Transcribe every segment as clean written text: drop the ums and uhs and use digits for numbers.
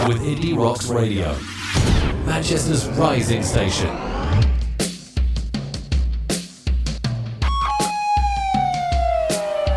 with Indie Rocks Radio, Manchester's rising station.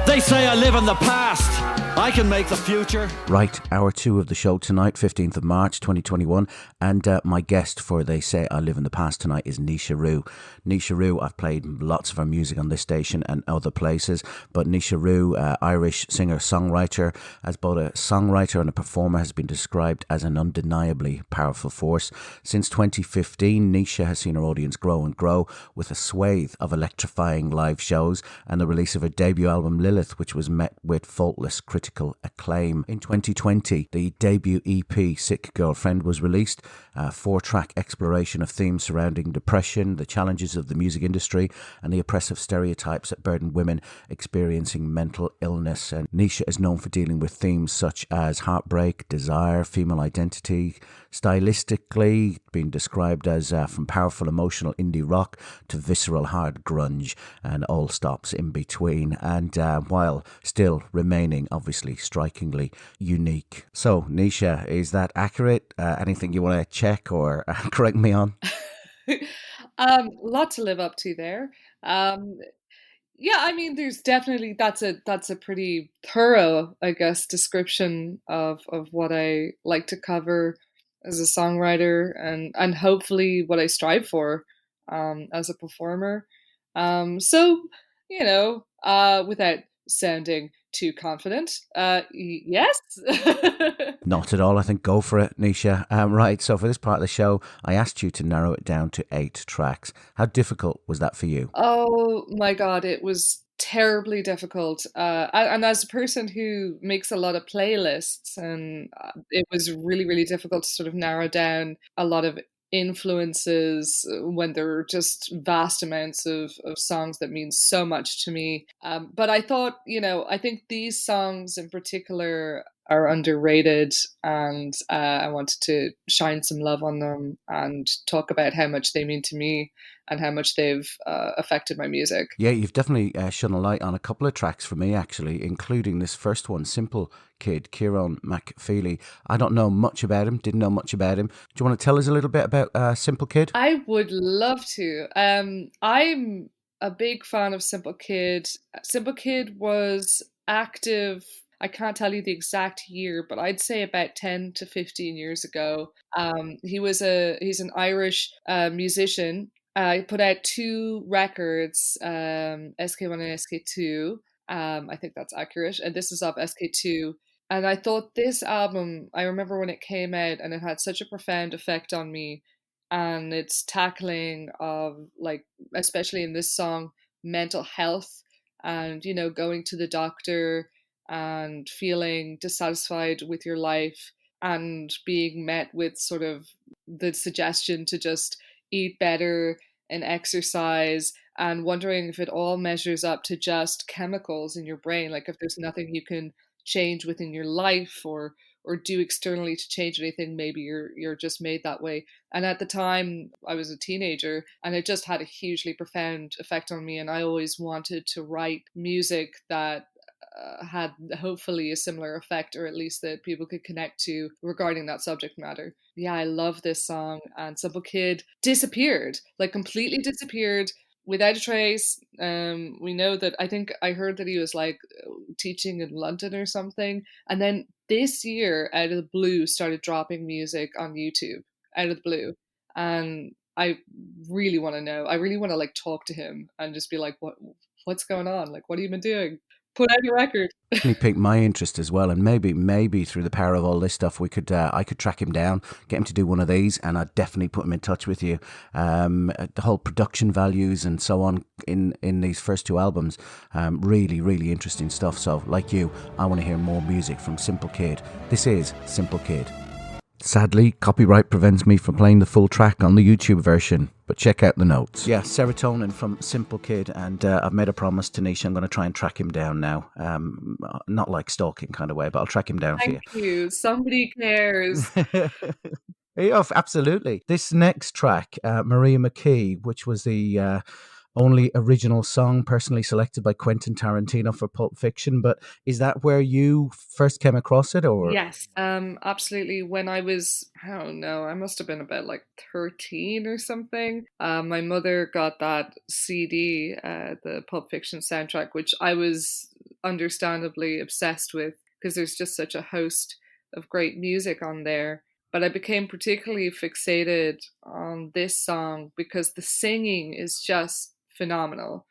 They say I live in the past. I can make the future. Right, hour 2 of the show tonight, 15th of March 2021, and my guest for They Say I Live in the Past tonight is Naoise Roo. Naoise Roo, I've played lots of her music on this station and other places, but Naoise Roo, Irish singer-songwriter, as both a songwriter and a performer, has been described as an undeniably powerful force. Since 2015, Naoise has seen her audience grow and grow with a swathe of electrifying live shows and the release of her debut album Lilith, which was met with faultless critical acclaim. In 2020, the debut EP Sick Girlfriend was released, a 4-track exploration of themes surrounding depression, the challenges of the music industry, and the oppressive stereotypes that burden women experiencing mental illness. And Naoise is known for dealing with themes such as heartbreak, desire, female identity, stylistically being described as from powerful emotional indie rock to visceral hard grunge and all stops in between, and while still remaining obviously strikingly unique. So Naoise, is that accurate? Anything you want to check or correct me on? Lot to live up to there. Yeah, I mean, there's definitely that's a pretty thorough, I guess, description of what I like to cover as a songwriter and hopefully what I strive for as a performer. So, without sounding too confident, yes. Not at all. I think go for it, Naoise. Right, so for this part of the show, I asked you to narrow it down to 8 tracks. How difficult was that for you? Oh my God, it was terribly difficult. And as a person who makes a lot of playlists, and it was really, really difficult to sort of narrow down a lot of influences when there are just vast amounts of songs that mean so much to me. But I thought, I think these songs in particular are underrated, and I wanted to shine some love on them and talk about how much they mean to me and how much they've affected my music. Yeah, you've definitely shone a light on a couple of tracks for me, actually, including this first one, Simple Kid, Kieran McFeely. I don't know much about him, didn't know much about him. Do you want to tell us a little bit about Simple Kid? I would love to. I'm a big fan of Simple Kid. Simple Kid was active, I can't tell you the exact year, but I'd say about 10 to 15 years ago. He's an Irish musician. He put out 2 records, SK1 and SK2. I think that's accurate. And this is off SK2. And I thought this album, I remember when it came out and it had such a profound effect on me. And its tackling of, like, especially in this song, mental health and, going to the doctor and feeling dissatisfied with your life and being met with sort of the suggestion to just eat better and exercise and wondering if it all measures up to just chemicals in your brain, like if there's nothing you can change within your life or do externally to change anything, maybe you're just made that way. And at the time I was a teenager and it just had a hugely profound effect on me, and I always wanted to write music that had hopefully a similar effect, or at least that people could connect to regarding that subject matter. Yeah, I love this song. And Simple Kid disappeared, like completely disappeared without a trace. We know that, I think I heard that he was like teaching in London or something. And then this year, out of the blue, started dropping music on YouTube, out of the blue. And I really want to know. I really want to like talk to him and just be like, what's going on? Like, what have you been doing? Put out a record. Definitely piqued my interest as well, and maybe through the power of all this stuff, we could I could track him down, get him to do one of these, and I'd definitely put him in touch with you. The whole production values and so on in these first 2 albums, really interesting stuff. So, like you, I want to hear more music from Simple Kid. This is Simple Kid. Sadly, copyright prevents me from playing the full track on the YouTube version, but check out the notes. Yeah, Serotonin from Simple Kid, and I've made a promise to Naoise I'm going to try and track him down now. Not like stalking kind of way, but I'll track him down for you. Thank you. Somebody cares. Yeah, absolutely. This next track, Maria McKee, which was the only original song personally selected by Quentin Tarantino for Pulp Fiction. But is that where you first came across it, or? Yes, absolutely. When I was, I don't know, I must have been about like 13 or something. My mother got that CD, the Pulp Fiction soundtrack, which I was understandably obsessed with because there's just such a host of great music on there. But I became particularly fixated on this song because the singing is just phenomenal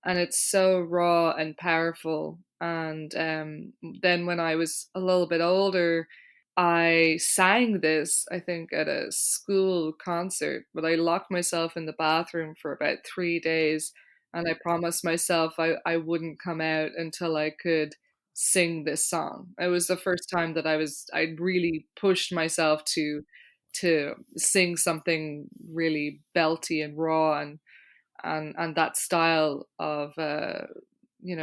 and it's so raw and powerful. And then when I was a little bit older, I sang this, I think, at a school concert, but I locked myself in the bathroom for about 3 days. And I promised myself I wouldn't come out until I could sing this song. It was the first time that I'd really pushed myself to sing something really belty and raw and that style of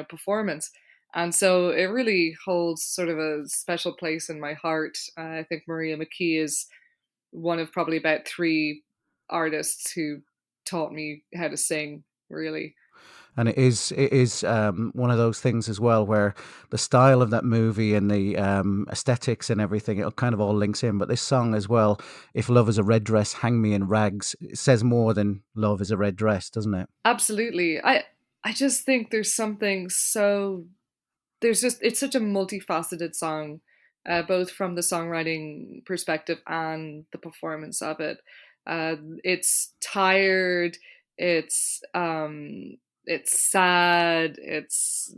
performance. And so it really holds sort of a special place in my heart. I think Maria McKee is one of probably about three artists who taught me how to sing, really. And it is one of those things as well where the style of that movie and the aesthetics and everything, it kind of all links in. But this song as well, "If Love is a Red Dress, Hang Me in Rags," it says more than "Love is a Red Dress," doesn't it? Absolutely. I just think there's something so there's just it's such a multifaceted song, both from the songwriting perspective and the performance of it. It's tired, it's it's sad, it's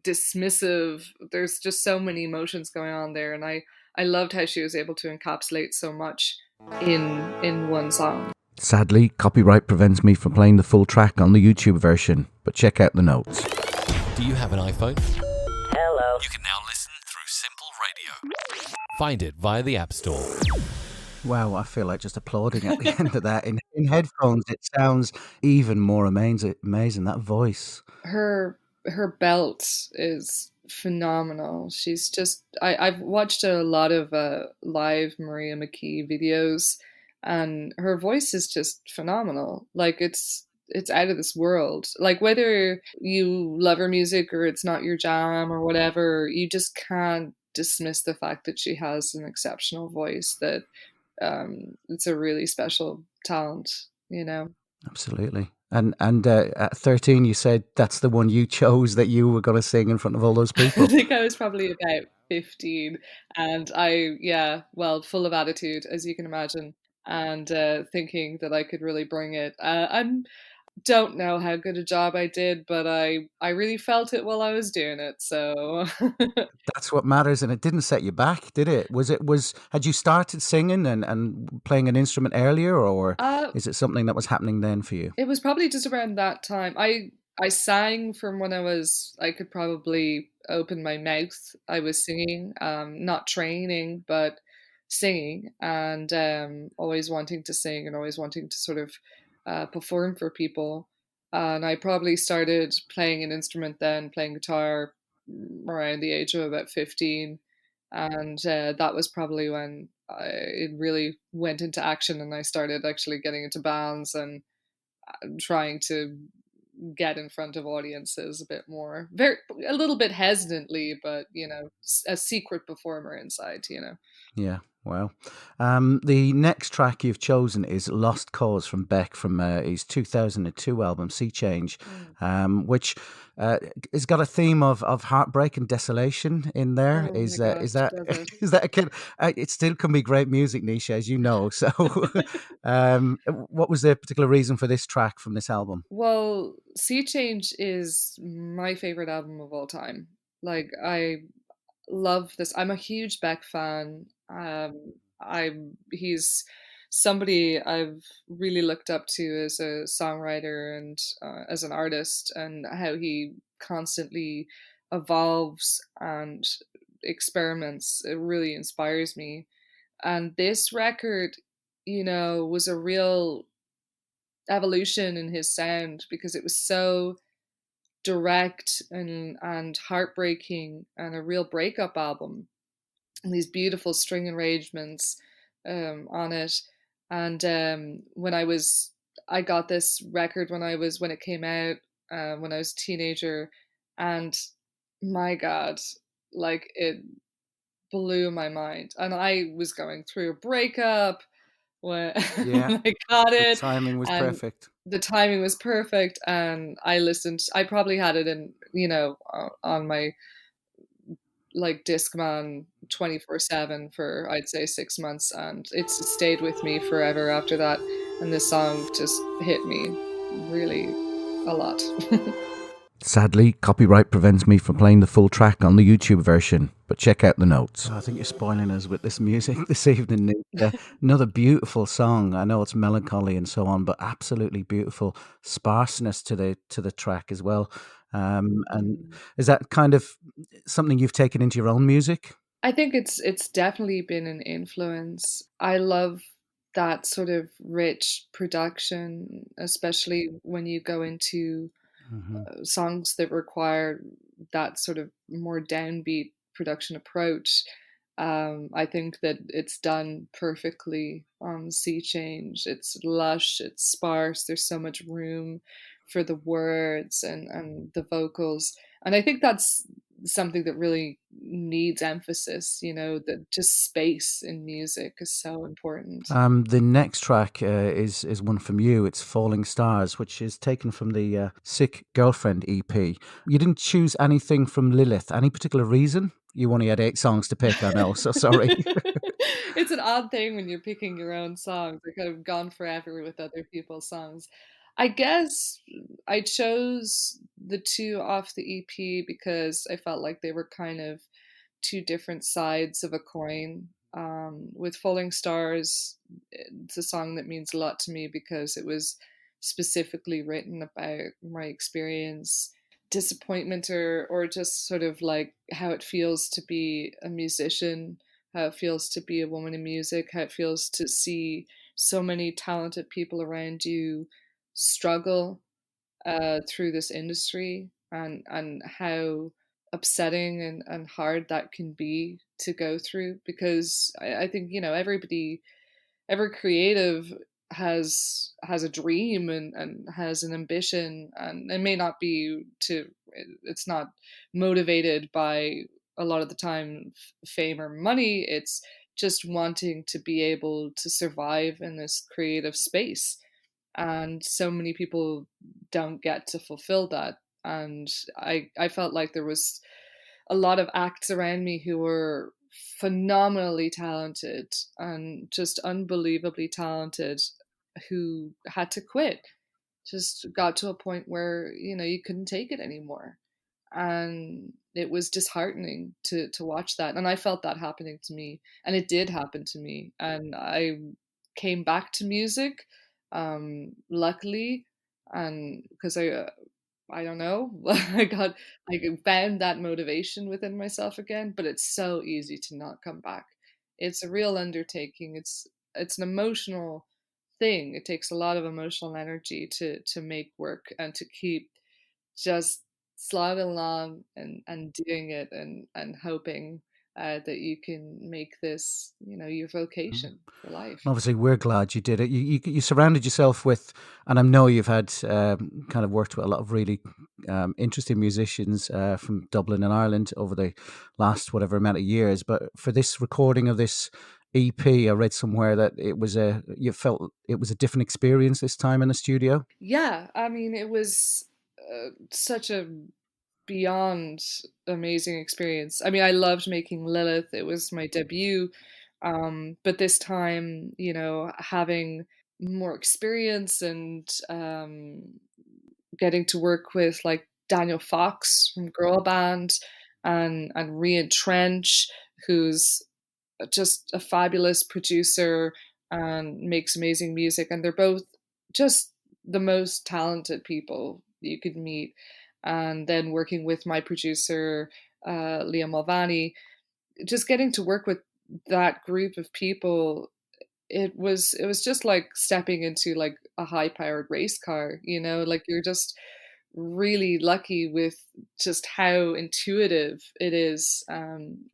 dismissive. There's just so many emotions going on there, and I loved how she was able to encapsulate so much in one song. Sadly, copyright prevents me from playing the full track on the YouTube version, but check out the notes. Do you have an iPhone? Hello. You can now listen through Simple Radio. Find it via the App Store. Wow, I feel like just applauding at the end of that. In headphones, it sounds even more amazing. That voice. Her belt is phenomenal. She's just I've watched a lot of live Maria McKee videos, and her voice is just phenomenal. Like it's out of this world. Like whether you love her music or it's not your jam or whatever, you just can't dismiss the fact that she has an exceptional voice. That it's a really special talent, you know. Absolutely. And at 13, you said that's the one you chose that you were going to sing in front of all those I people. think I was probably about 15 and yeah, well, full of attitude, as you can imagine, and thinking that I could really bring it. I don't know how good a job I did, but I really felt it while I was doing it. So That's what matters, and it didn't set you back, did it? Had you started singing and playing an instrument earlier, or uh, is it something that was happening then for you? it was probably just around that time. I sang from when I could probably open my mouth. I was singing, not training, but singing, and always wanting to sing and always wanting to sort of perform for people. And I probably started playing an instrument then, playing guitar around the age of about 15. And that was probably when it really went into action and I started actually getting into bands and trying to get in front of audiences a bit more. Very a little bit hesitantly, but a secret performer inside, you know. Yeah, well, the next track you've chosen is "Lost Cause" from Beck from his 2002 album "Sea Change," which uh, has got a theme of heartbreak and desolation in there. Oh my Is gosh, is that does it? is that a kid? It still can be great music, Nisha, as you know. So, what was the particular reason for this track from this album? Well, Sea Change is my favorite album of all time. Like I love this. I'm a huge Beck fan. He's somebody I've really looked up to as a songwriter and as an artist, and how he constantly evolves and experiments. It really inspires me. And this record, was a real evolution in his sound because it was so direct and heartbreaking and a real breakup album and these beautiful string arrangements on it. And when I was I got this record when it came out, when I was a teenager, and my God, like it blew my mind. And I was going through a breakup when Yeah, when I got the it, timing was and perfect. the timing was perfect. And I probably had it in, on my like Discman 24/7 for I'd say 6 months, and it's stayed with me forever after that. And this song just hit me really a lot. Sadly, copyright prevents me from playing the full track on the YouTube version, but check out the notes. Oh, I think you're spoiling us with this music this evening, Nick. Another beautiful song. I know it's melancholy and so on, but absolutely beautiful sparseness to the track as well. And Mm. is that kind of something you've taken into your own music? I think it's definitely been an influence. I love that sort of rich production, especially when you go into Hmm. songs that require that sort of more downbeat production approach. I think that it's done perfectly on Sea Change. It's lush, it's sparse, there's so much room for the words and the vocals. And I think that's something that really needs emphasis, that just space in music is so important. The next track is one from you. It's "Falling Stars," which is taken from the "Sick Girlfriend" EP. You didn't choose anything from Lilith. Any particular reason? You only had 8 songs to pick. I know. So sorry. It's an odd thing when you're picking your own songs. I could have gone forever with other people's songs. I guess I chose the two off the EP because I felt like they were kind of two different sides of a coin. With Falling Stars, it's a song that means a lot to me because it was specifically written about my experience, disappointment, or just sort of like how it feels to be a musician, how it feels to be a woman in music, how it feels to see so many talented people around you struggle through this industry, and how upsetting and hard that can be to go through. Because I think every creative has a dream and has an ambition, and it may not be it's not motivated by a lot of the time fame or money. It's just wanting to be able to survive in this creative space, and so many people don't get to fulfill that. And I felt like there was a lot of acts around me who were phenomenally talented and just unbelievably talented, who had to quit, just got to a point where you couldn't take it anymore. And it was disheartening to watch that, and I felt that happening to me, and it did happen to me. And I came back to music, luckily, and because I don't know, I found that motivation within myself again. But it's so easy to not come back. It's a real undertaking. It's an emotional thing. It takes a lot of emotional energy to make work and to keep just slogging along and doing it, and hoping that you can make this, your vocation for life. Obviously, we're glad you did it. You surrounded yourself with, and I know you've had kind of worked with a lot of really interesting musicians from Dublin and Ireland over the last whatever amount of years. But for this recording of this EP, I read somewhere that you felt it was a different experience this time in the studio. Yeah, I mean, it was such a beyond amazing experience. I mean, I loved making Lilith. It was my debut. But this time, having more experience and getting to work with like Daniel Fox from Girl Band, and Rian Trench, who's just a fabulous producer and makes amazing music. And they're both just the most talented people you could meet. And then working with my producer, Leah Mulvaney, just getting to work with that group of people, it was just like stepping into like a high powered race car, like you're just really lucky with just how intuitive it is.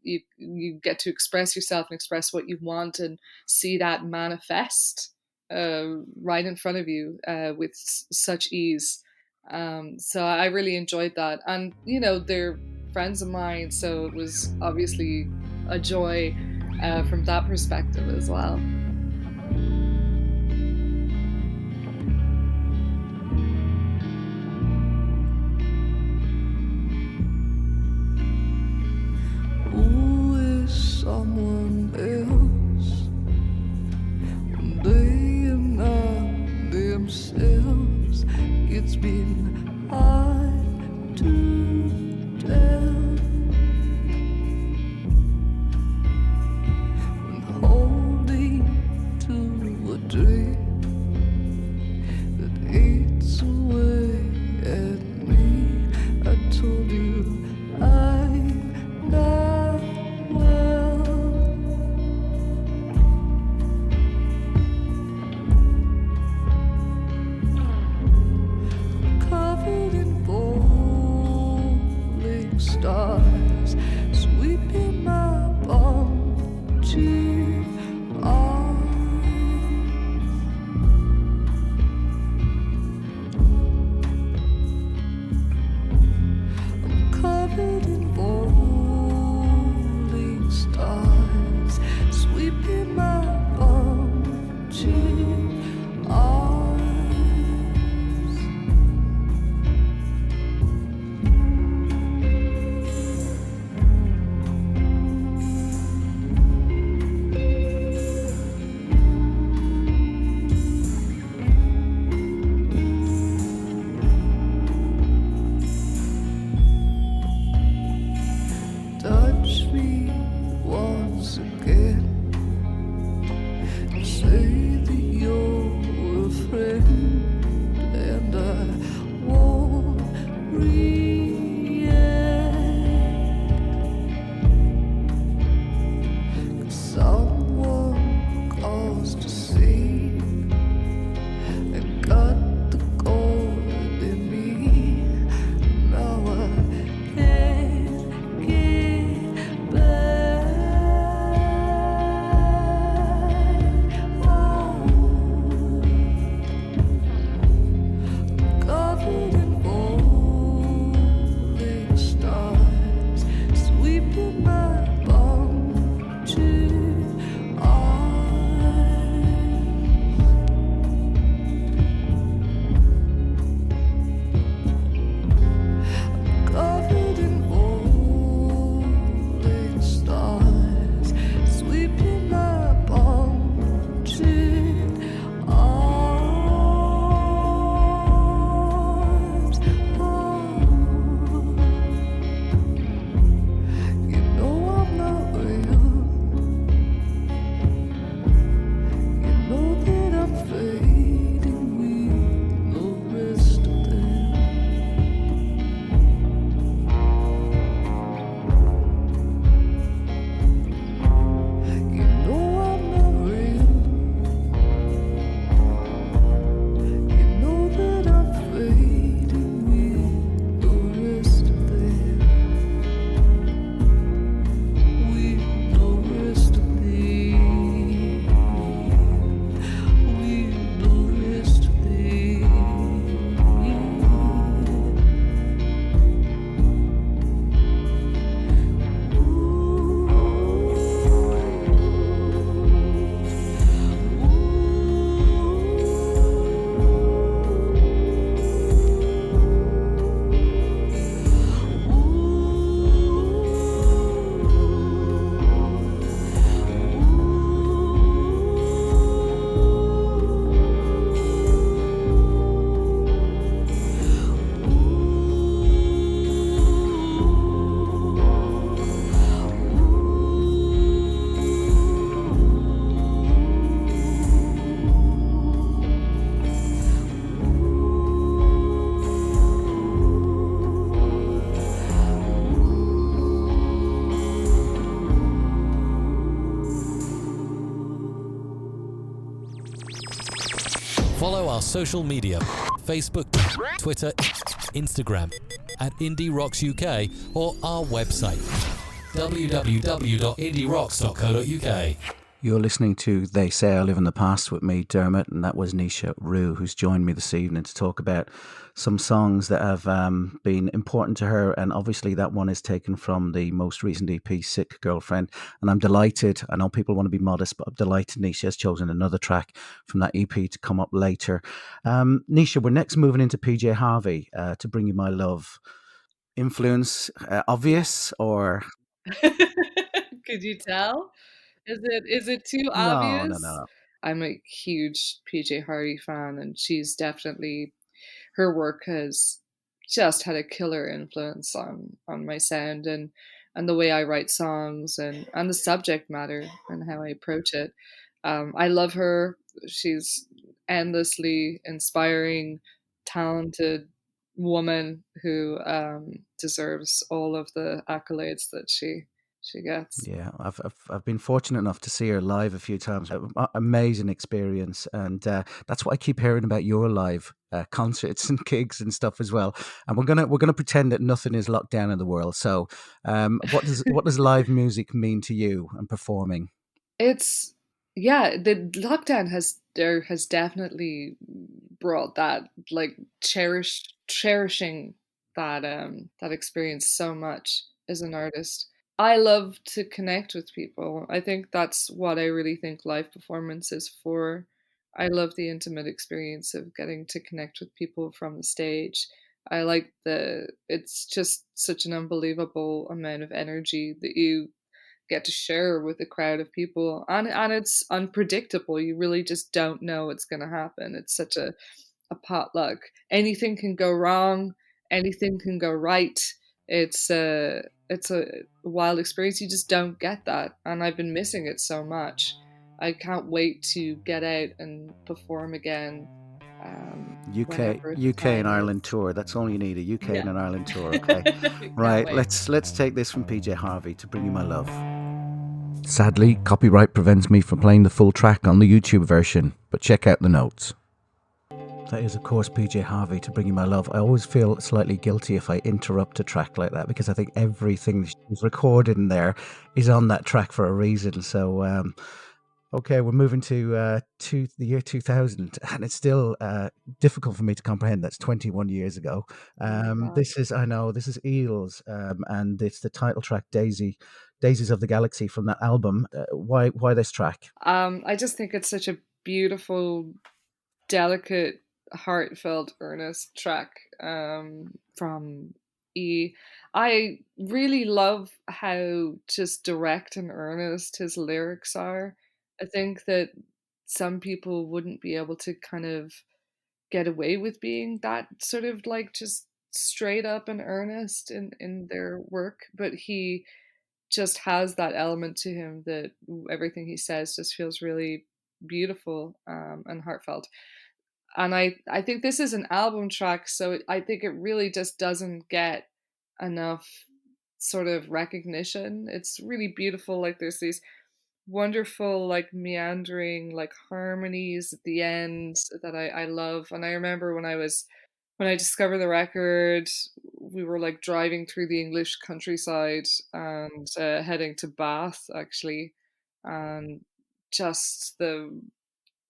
You get to express yourself and express what you want and see that manifest. right in front of you with such ease. So I really enjoyed that. And, you know, they're friends of mine, so it was obviously a joy from that perspective as well. Who is someone else? They are not themselves. It's been hard to tell. When holding to a dream that eats away at me, I told you I'm not well. Covered in falling stars, sweeping my bumpy arms. I'm covered in falling stars, sweeping my bumpy arms. Touch me once again. Say that you're a friend, and I won't react. 'Cause someone caused a scene and got the gold in me. Now I can't get back. Covered in falling stars, sweeping my bumpy arms. Covered in falling stars, sweeping my bumpy arms. You know I'm not real. You know that I'm fading with no rest of them. You know I'm not real. You know that I'm fading with the rest of them. With no rest of them. With no rest of them. Follow our social media, Facebook, Twitter, Instagram, at Indie Rocks UK, or our website, www.indierocks.co.uk. You're listening to They Say I Live in the Past with me, Dermot, and that was Naoise Roo, who's joined me this evening to talk about some songs that have been important to her. And obviously that one is taken from the most recent EP, Sick Girlfriend. And I'm delighted, I know people want to be modest, but I'm delighted Naoise has chosen another track from that EP to come up later. Naoise, we're next moving into PJ Harvey, To Bring You My Love. Influence obvious or... Could you tell? Is it too No, no, obvious? no. I'm a huge PJ Harvey fan, and she's definitely her work has just had a killer influence on my sound and the way I write songs and the subject matter and how I approach it. I love her. She's endlessly inspiring, talented woman who deserves all of the accolades that she gets. Yeah, I've been fortunate enough to see her live a few times. Amazing experience, and that's what I keep hearing about your live concerts and gigs and stuff as well. And we're gonna pretend that nothing is locked down in the world. So, what does live music mean to you and performing? It's yeah, the lockdown has definitely brought that like cherishing that experience so much as an artist. I love to connect with people. I think that's what I really think live performance is for. I love the intimate experience of getting to connect with people from the stage. I like it's just such an unbelievable amount of energy that you get to share with a crowd of people, and it's unpredictable. You really just don't know what's going to happen. It's such a potluck. Anything can go wrong, anything can go right. It's a wild experience. You just don't get that, and I've been missing it so much. I can't wait to get out and perform again. UK Whenever the UK and time Ireland is. tour. That's all you need, a UK Yeah. and an Ireland tour. Okay, Can't right. wait. Let's take this from PJ Harvey, To Bring You My Love. Sadly, copyright prevents me from playing the full track on the YouTube version, but check out the notes. That is, of course, PJ Harvey, To Bring You My Love. I always feel slightly guilty if I interrupt a track like that because I think everything that she's recorded in there is on that track for a reason. So, okay, we're moving to the year 2000, and it's still difficult for me to comprehend. That's 21 years ago. Oh my God. This is Eels, and it's the title track, Daisies of the Galaxy from that album. Why this track? I just think it's such a beautiful, delicate, heartfelt, earnest track from E. I really love how just direct and earnest his lyrics are. I think that some people wouldn't be able to kind of get away with being that sort of like just straight up and earnest in their work, but he just has that element to him that everything he says just feels really beautiful and heartfelt. And I think this is an album track, so I think it really just doesn't get enough sort of recognition. It's really beautiful. Like there's these wonderful like meandering like harmonies at the end that I love. And I remember when I discovered the record, we were like driving through the English countryside and heading to Bath actually, and just the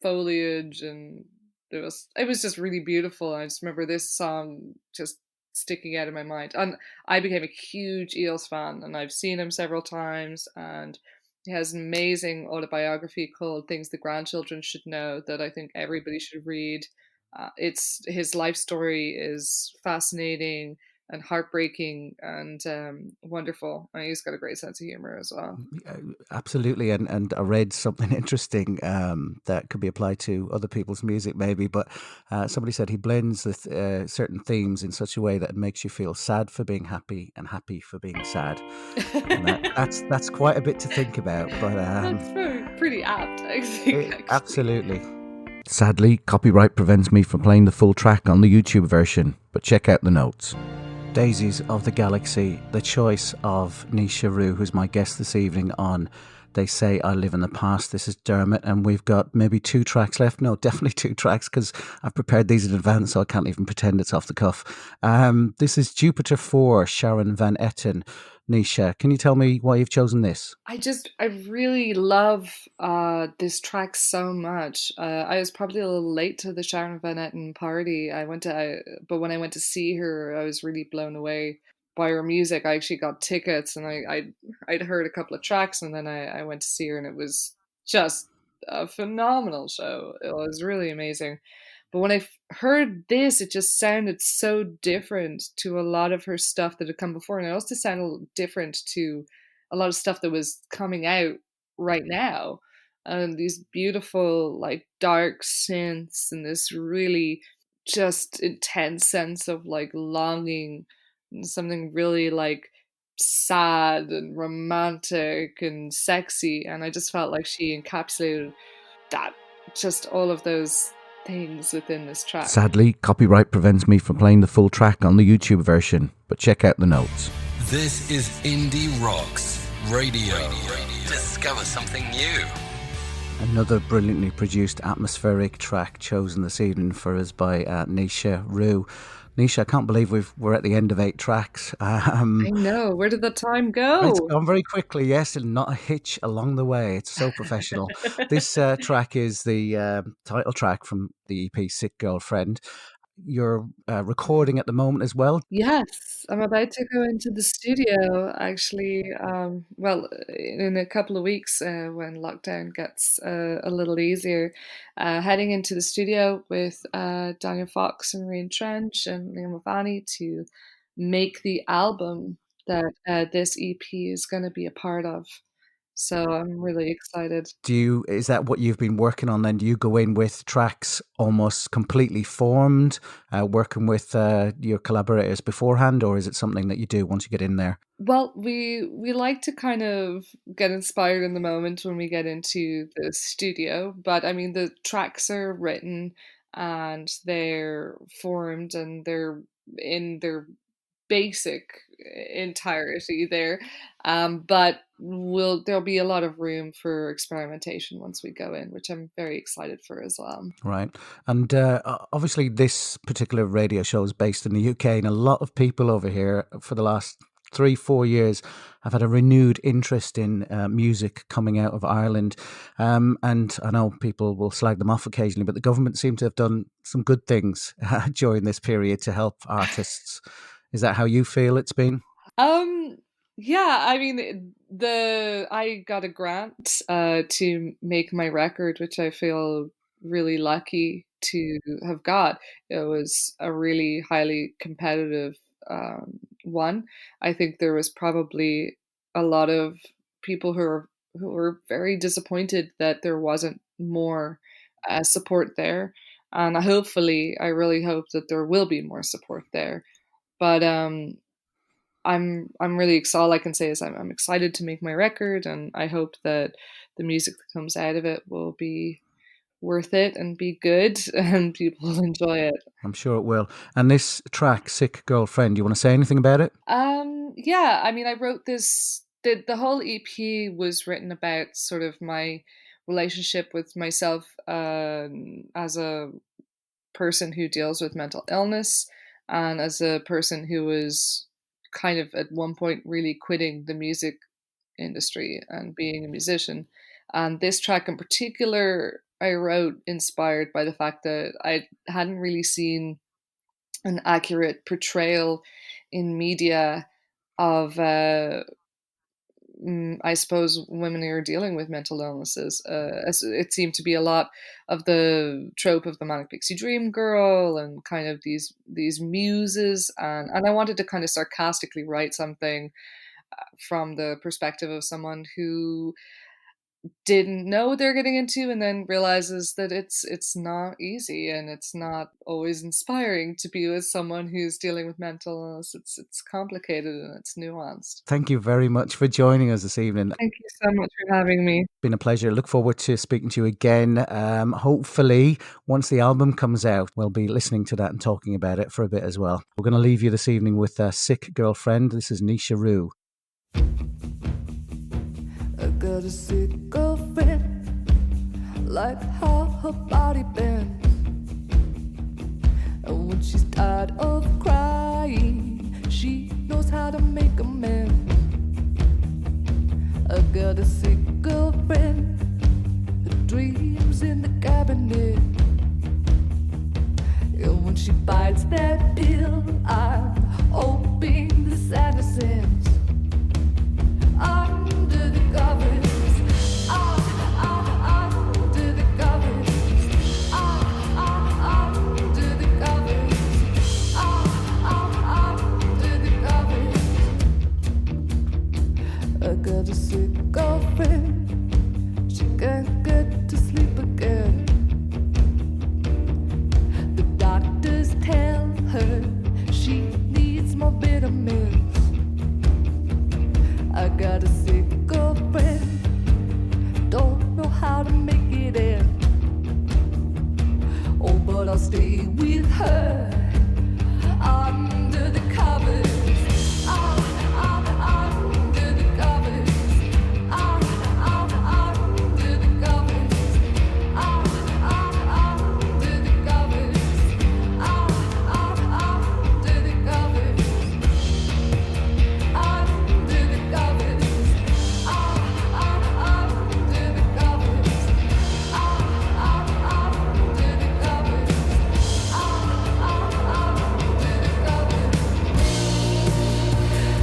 foliage and it was just really beautiful. I just remember this song just sticking out in my mind, and I became a huge Eels fan, and I've seen him several times, and he has an amazing autobiography called Things the Grandchildren Should Know that I think everybody should read. It's his life story is fascinating and heartbreaking and wonderful. And he's got a great sense of humor as well. Absolutely, and I read something interesting that could be applied to other people's music, maybe. But somebody said he blends the certain themes in such a way that it makes you feel sad for being happy and happy for being sad. And that's quite a bit to think about. But That's pretty apt, I think. Actually. Absolutely. Sadly, copyright prevents me from playing the full track on the YouTube version, but check out the notes. Daisies of the Galaxy, the choice of Naoise Roo, who's my guest this evening on They Say I Live in the Past. This is Dermot, and we've got maybe 2 tracks left. No, definitely 2 tracks, because I've prepared these in advance, so I can't even pretend it's off the cuff. This is Jupiter 4, Sharon Van Etten. Naoise, can you tell me why you've chosen this? I really love this track so much. I was probably a little late to the Sharon Van Etten party. But when I went to see her, I was really blown away by her music. I actually got tickets, and I'd heard a couple of tracks, and then I went to see her, and it was just a phenomenal show. It was really amazing. But when heard this, it just sounded so different to a lot of her stuff that had come before. And it also sounded different to a lot of stuff that was coming out right now. And these beautiful, like, dark synths and this really just intense sense of, like, longing and something really, like, sad and romantic and sexy. And I just felt like she encapsulated that, just all of those things within this track. Sadly, copyright prevents me from playing the full track on the YouTube version, but check out the notes. This is Indie Rocks Radio. Discover something new. Another brilliantly produced atmospheric track chosen this evening for us by Naoise Roo. Naoise, I can't believe we're at the end of 8 tracks. I know. Where did the time go? It's gone very quickly, yes, and not a hitch along the way. It's so professional. This track is the title track from the EP Sick Girlfriend. You're recording at the moment as well. Yes, I'm about to go into the studio, actually. Well, in a couple of weeks, when lockdown gets a little easier, heading into the studio with Daniel Fox and Rian Trench and Liam Mavani to make the album that this EP is going to be a part of. So I'm really excited. Is that what you've been working on then? Do you go in with tracks almost completely formed, working with your collaborators beforehand, or is it something that you do once you get in there? Well, we like to kind of get inspired in the moment when we get into the studio, but I mean the tracks are written and they're formed and they're in their basic entirety there. But there'll be a lot of room for experimentation once we go in, which I'm very excited for as well. Right. And obviously this particular radio show is based in the UK, and a lot of people over here for the last 3-4 years have had a renewed interest in music coming out of Ireland. And I know people will slag them off occasionally, but the government seem to have done some good things during this period to help artists. Is that how you feel it's been? Yeah, I mean, I got a grant to make my record, which I feel really lucky to have got. It was a really highly competitive one. I think there was probably a lot of people who were very disappointed that there wasn't more support there, and I really hope that there will be more support there. But I'm really excited. All I can say is I'm excited to make my record, and I hope that the music that comes out of it will be worth it and be good, and people will enjoy it. I'm sure it will. And this track, Sick Girlfriend, do you want to say anything about it? Yeah, I mean, I wrote this. The whole EP was written about sort of my relationship with myself as a person who deals with mental illness, and as a person who was kind of at one point really quitting the music industry and being a musician. And this track in particular, I wrote inspired by the fact that I hadn't really seen an accurate portrayal in media of I suppose women who are dealing with mental illnesses. As it seemed to be a lot of the trope of the manic pixie dream girl and kind of these muses, and I wanted to kind of sarcastically write something from the perspective of someone who didn't know what they're getting into and then realizes that it's not easy and it's not always inspiring to be with someone who's dealing with mental illness. It's complicated and it's nuanced. Thank you very much for joining us this evening. Thank you so much for having me. It's been a pleasure. Look forward to speaking to you again. Hopefully, once the album comes out, we'll be listening to that and talking about it for a bit as well. We're going to leave you this evening with Sick Girlfriend. This is Naoise Roo. got a sick girlfriend, like how her body bends. And when she's tired of crying, she knows how to make amends. I got a sick girlfriend, her dreams in the cabinet. And when she bites that pill, I'm hoping the sadness ends. Under the covers, under the covers, under the covers, under the covers. I got a sick girlfriend, she can't get to sleep again. The doctors tell her she needs more vitamins. I got a sick girlfriend, don't know how to make it end. Oh, but I'll stay with her under the covers. Under the covers. Under the covers. Under the covers. Under the covers. Under the covers. Under the covers.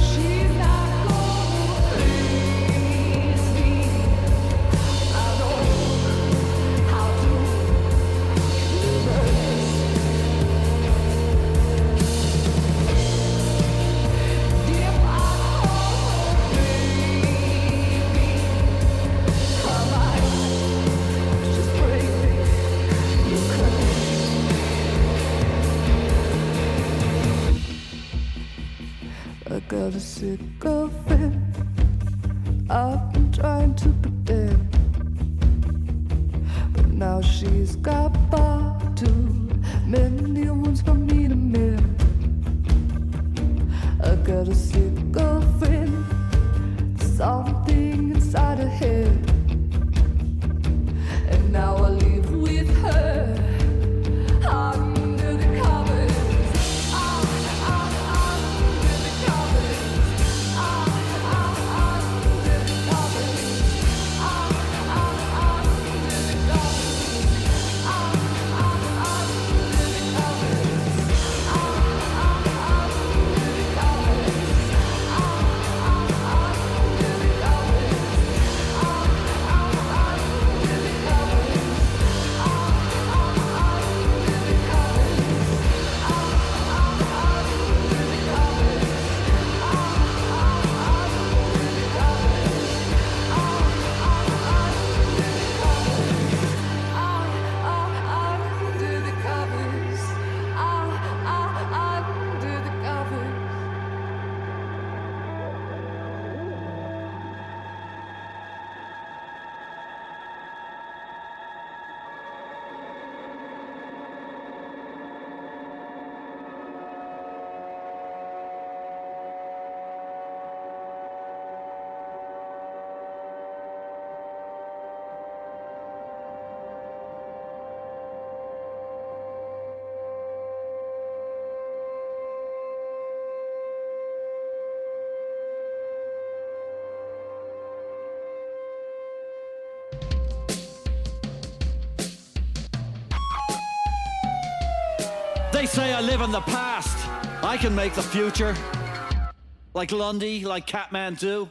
She's not going crazy. I know how to reverse. Dear, I call her baby. Her life just breaking you curse. I got a sick girlfriend, I've been trying to pretend, but now she's got far too many wounds for me to mend. I got a sick girlfriend, something inside her head, and now I live with her under the covers. Under the covers. Under the covers. Under the They say I live in the past. I can make the future. Like Lundy, like Catman do.